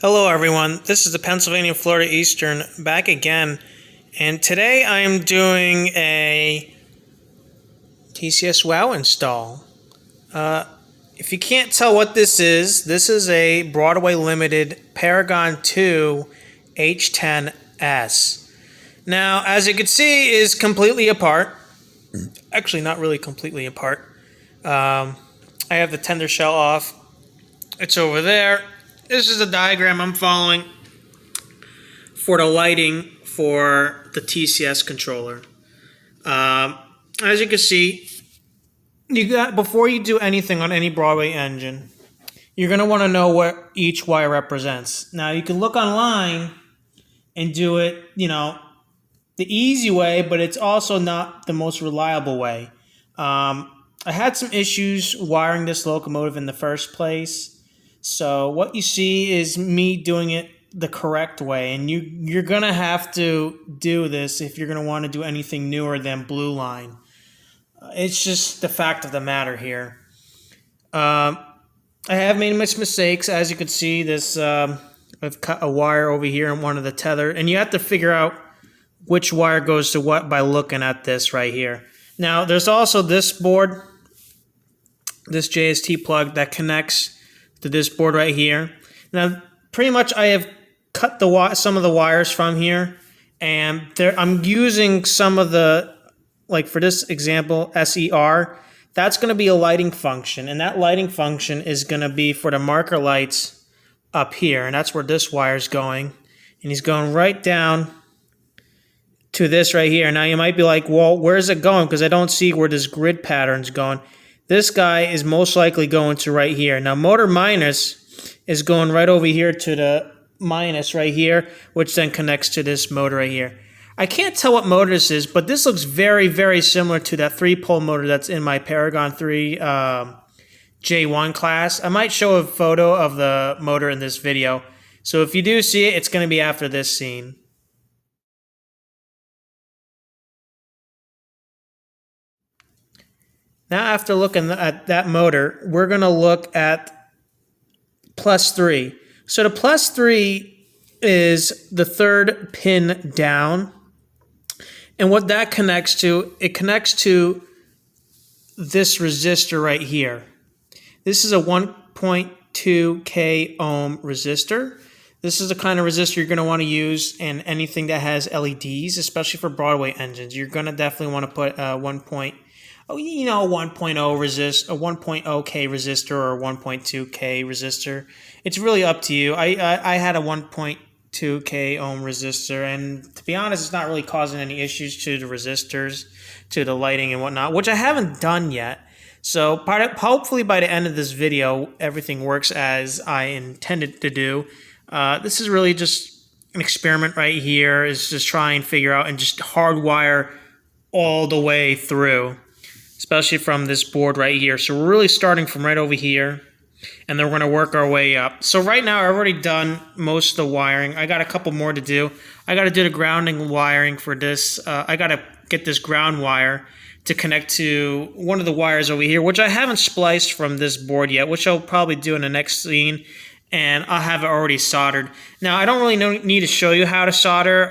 Hello everyone, this is the Pennsylvania Florida Eastern back again, and today I am doing a TCS WOW install. If you can't tell what this is a Broadway Limited Paragon 2 H10s. Now, as you can see, is completely apart. Actually, not really completely apart. I have the tender shell off. It's over there. This is the diagram I'm following for the lighting for the TCS controller. As you can see, before you do anything on any Broadway engine, you're going to want to know what each wire represents. Now, you can look online and do it, the easy way, but it's also not the most reliable way. I had some issues wiring this locomotive in the first place. So what you see is me doing it the correct way, and you're going to have to do this if you're going to want to do anything newer than blue line. It's just the fact of the matter here. I have made much mistakes. As you can see, this I've cut a wire over here in one of the tether, and you have to figure out which wire goes to what by looking at this right here. Now, there's also this board, this JST plug that connects to this board right here. Now, pretty much I have cut some of the wires from here, and I'm using some of the, like for this example, SER. That's going to be a lighting function, and that lighting function is going to be for the marker lights up here, and that's where this wire is going, and he's going right down to this right here. Now, you might be like, well, where's it going? Because I don't see where this grid pattern's going. This guy is most likely going to right here. Now, motor minus is going right over here to the minus right here, which then connects to this motor right here. I can't tell what motor this is, but this looks very, very similar to that 3-pole motor that's in my Paragon 3 J1 class. I might show a photo of the motor in this video. So if you do see it, it's going to be after this scene. Now, after looking at that motor, we're going to look at +3. So the +3 is the third pin down. And what that connects to, it connects to this resistor right here. This is a 1.2K ohm resistor. This is the kind of resistor you're going to want to use in anything that has LEDs, especially for Broadway engines. You're going to definitely want to put a 1.0 resist, a 1.0K resistor or a 1.2K resistor. It's really up to you. I had a 1.2K ohm resistor, and to be honest, it's not really causing any issues to the resistors, to the lighting and whatnot, which I haven't done yet. So hopefully by the end of this video, everything works as I intended to do. This is really just an experiment right here, is just try and figure out and just hardwire all the way through, especially from this board right here. So we're really starting from right over here, and then we're going to work our way up. So right now I've already done most of the wiring. I got a couple more to do. I got to do the grounding wiring for this. I got to get this ground wire to connect to one of the wires over here, which I haven't spliced from this board yet, which I'll probably do in the next scene, and I'll have it already soldered. Now, I don't really need to show you how to solder.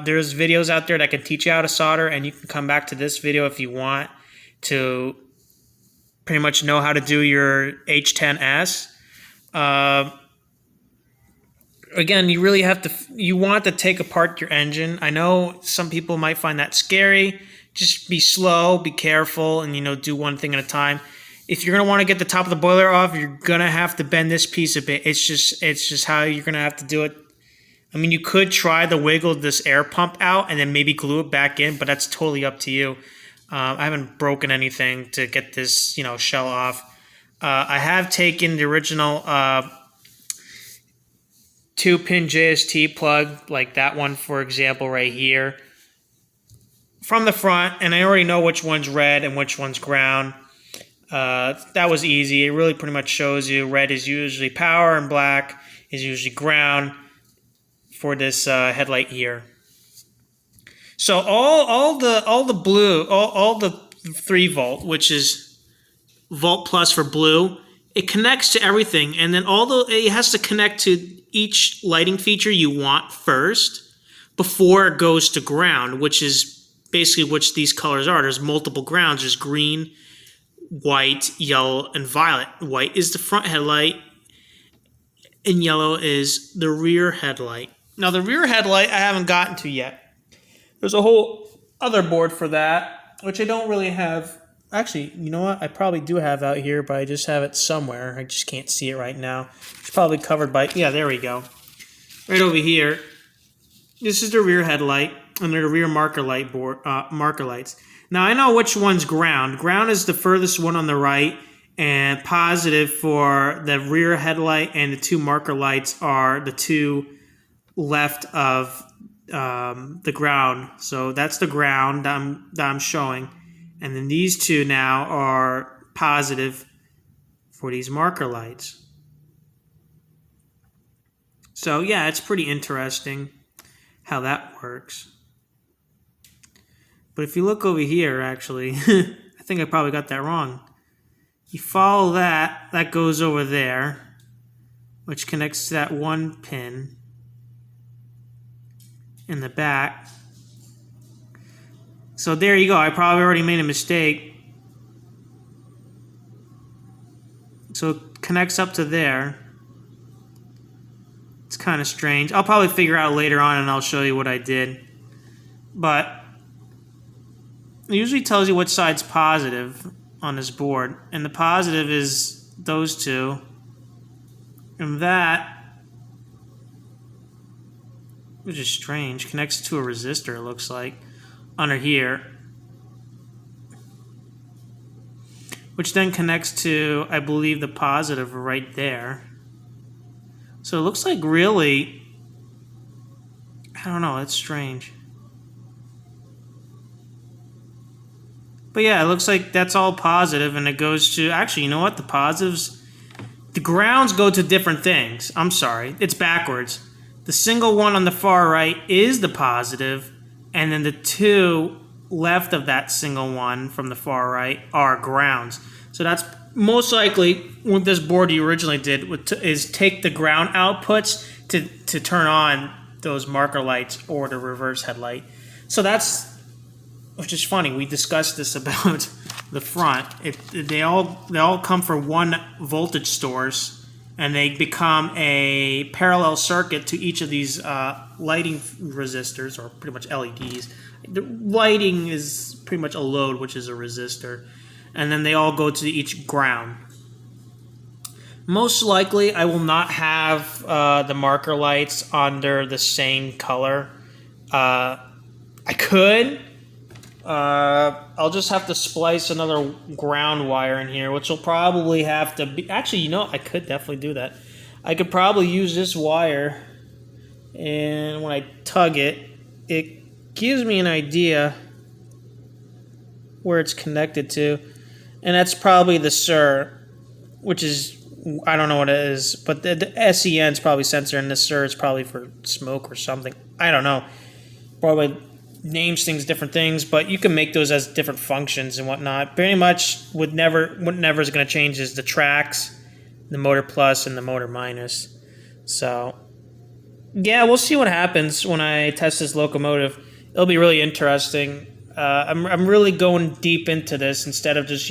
There's videos out there that can teach you how to solder, and you can come back to this video if you want to pretty much know how to do your H10s. Again, you really have to, you want to take apart your engine. I know some people might find that scary. Just be slow, be careful, and do one thing at a time. If you're going to want to get the top of the boiler off, you're going to have to bend this piece a bit. It's just how you're going to have to do it. I mean, you could try to wiggle this air pump out and then maybe glue it back in, but that's totally up to you. I haven't broken anything to get this, shell off. I have taken the original 2-pin JST plug, like that one, for example, right here, from the front, and I already know which one's red and which one's ground. That was easy. It really pretty much shows you red is usually power and black is usually ground for this headlight here. So all the blue, all the 3 volt, which is volt plus for blue, it connects to everything, and then it has to connect to each lighting feature you want first before it goes to ground, which is basically which these colors are. There's multiple grounds. There's green, white, yellow, and violet. White is the front headlight, and yellow is the rear headlight. Now, the rear headlight I haven't gotten to yet. There's a whole other board for that, which I don't really have. Actually, you know what? I probably do have out here, but I just have it somewhere. I just can't see it right now. It's probably covered by, yeah, there we go. Right over here. This is the rear headlight under the rear marker light board, marker lights. Now, I know which one's ground. Ground is the furthest one on the right, and positive for the rear headlight and the two marker lights are the two left of the ground. So that's the ground that I'm showing. And then these two now are positive for these marker lights. So yeah, it's pretty interesting how that works. But if you look over here, actually, I think I probably got that wrong. You follow that, that goes over there, which connects to that one pin in the back. So there you go. I probably already made a mistake. So it connects up to there. It's kind of strange. I'll probably figure out later on and I'll show you what I did. But it usually tells you which side's positive on this board. And the positive is those two. And that, which is strange, connects to a resistor, it looks like, under here, which then connects to, I believe, the positive right there. So it looks like really, I don't know, that's strange. But yeah, it looks like that's all positive, and it goes to, actually, you know what, the positives, the grounds go to different things. I'm sorry, it's backwards. The single one on the far right is the positive, and then the two left of that single one from the far right are grounds. So that's most likely what this board you originally did is take the ground outputs to turn on those marker lights or the reverse headlight. So that's, which is funny, we discussed this about the front. They all come from one voltage source, and they become a parallel circuit to each of these lighting resistors, or pretty much LEDs. The lighting is pretty much a load, which is a resistor. And then they all go to each ground. Most likely, I will not have the marker lights under the same color. I could. I'll just have to splice another ground wire in here, which will probably have to be... Actually, you know, I could definitely do that. I could probably use this wire, and when I tug it, it gives me an idea where it's connected to. And that's probably the SIR, which is... I don't know what it is, but the SEN is probably sensor, and the SIR is probably for smoke or something. I don't know. Probably names things different things, but you can make those as different functions and whatnot. Pretty much what never is going to change is the tracks, the motor plus, and the motor minus. So yeah, we'll see what happens when I test this locomotive. It'll be really interesting. I'm really going deep into this instead of just,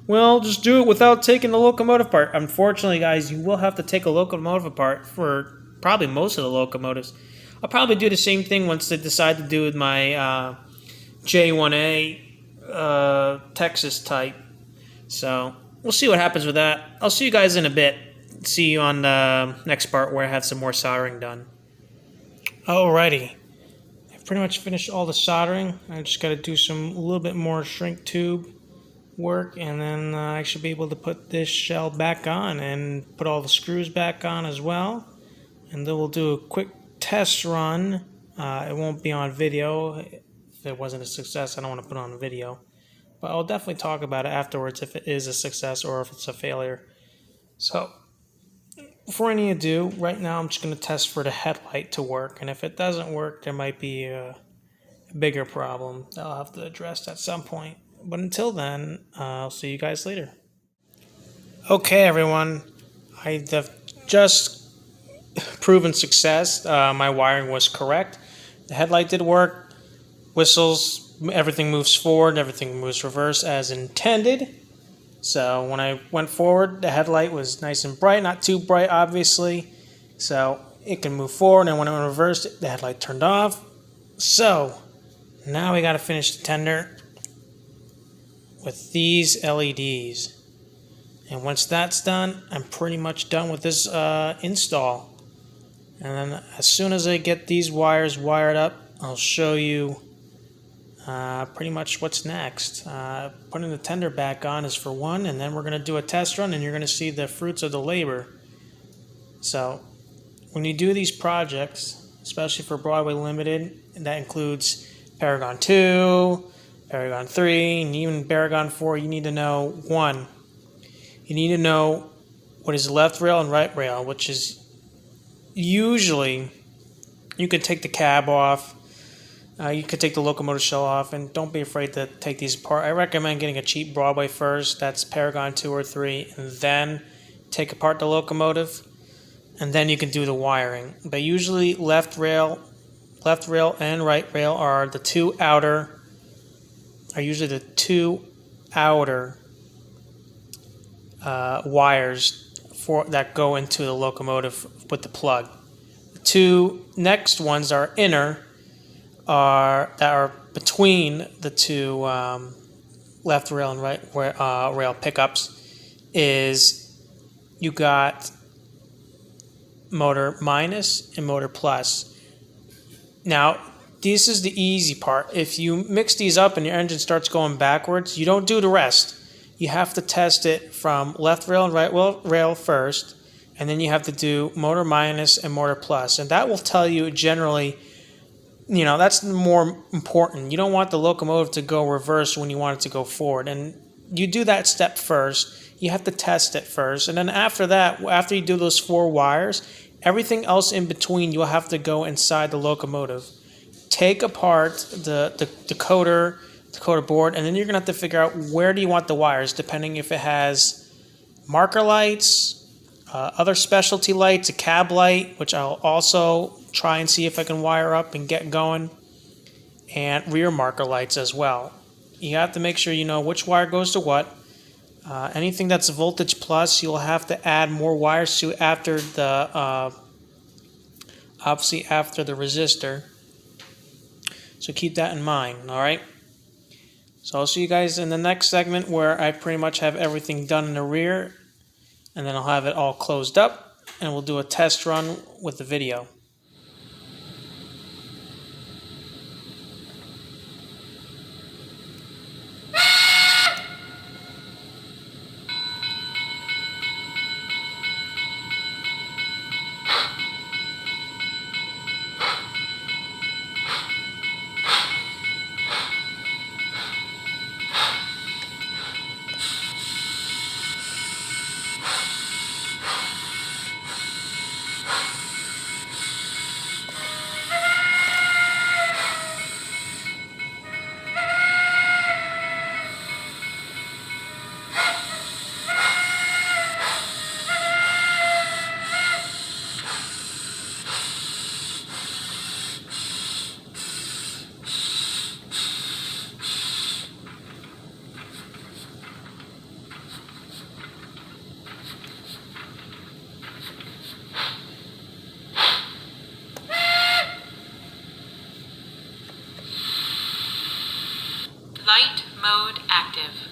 well, just do it without taking the locomotive apart. Unfortunately, guys, you will have to take a locomotive apart for probably most of the locomotives. I'll probably do the same thing once they decide to do with my J1A Texas type. So we'll see what happens with that. I'll see you guys in a bit. See you on the next part where I have some more soldering done. Alrighty. I've pretty much finished all the soldering. I just got to do a little bit more shrink tube work, and then I should be able to put this shell back on and put all the screws back on as well. And then we'll do a quick test run. It won't be on video. If it wasn't a success, I don't want to put it on video. But I'll definitely talk about it afterwards if it is a success or if it's a failure. So, before any ado, right now I'm just going to test for the headlight to work. And if it doesn't work, there might be a bigger problem that I'll have to address at some point. But until then, I'll see you guys later. Okay, everyone, I have just proven success. My wiring was correct. The headlight did work. Whistles, everything moves forward, everything moves reverse as intended. So when I went forward, the headlight was nice and bright, not too bright, obviously. So it can move forward, and when I went reverse, the headlight turned off. So now we got to finish the tender with these LEDs. And once that's done, I'm pretty much done with this install. And then as soon as I get these wires wired up, I'll show you pretty much what's next. Putting the tender back on is for one, and then we're going to do a test run, and you're going to see the fruits of the labor. So when you do these projects, especially for Broadway Limited, and that includes Paragon 2, Paragon 3, and even Paragon 4, you need to know, one, you need to know what is left rail and right rail, which is usually, you could take the cab off, you could take the locomotive shell off, and don't be afraid to take these apart. I recommend getting a cheap Broadway first, that's Paragon 2 or 3, and then take apart the locomotive, and then you can do the wiring. But usually left rail and right rail are the two outer wires that go into the locomotive with the plug. The two next ones are inner, that are between the two left rail and right rail pickups. Is you got motor minus and motor plus. Now, this is the easy part. If you mix these up and your engine starts going backwards, you don't do the rest. You have to test it from left rail and right rail first, and then you have to do motor minus and motor plus. And that will tell you generally, that's more important. You don't want the locomotive to go reverse when you want it to go forward. And you do that step first. You have to test it first. And then after that, after you do those 4 wires, everything else in between, you'll have to go inside the locomotive. Take apart the decoder board, and then you're going to have to figure out where do you want the wires, depending if it has marker lights, other specialty lights, a cab light, which I'll also try and see if I can wire up and get going, and rear marker lights as well. You have to make sure you know which wire goes to what. Anything that's voltage plus, you'll have to add more wires to after the obviously after the resistor. So keep that in mind, all right? So I'll see you guys in the next segment where I pretty much have everything done in the rear, and then I'll have it all closed up, and we'll do a test run with the video. Light mode active.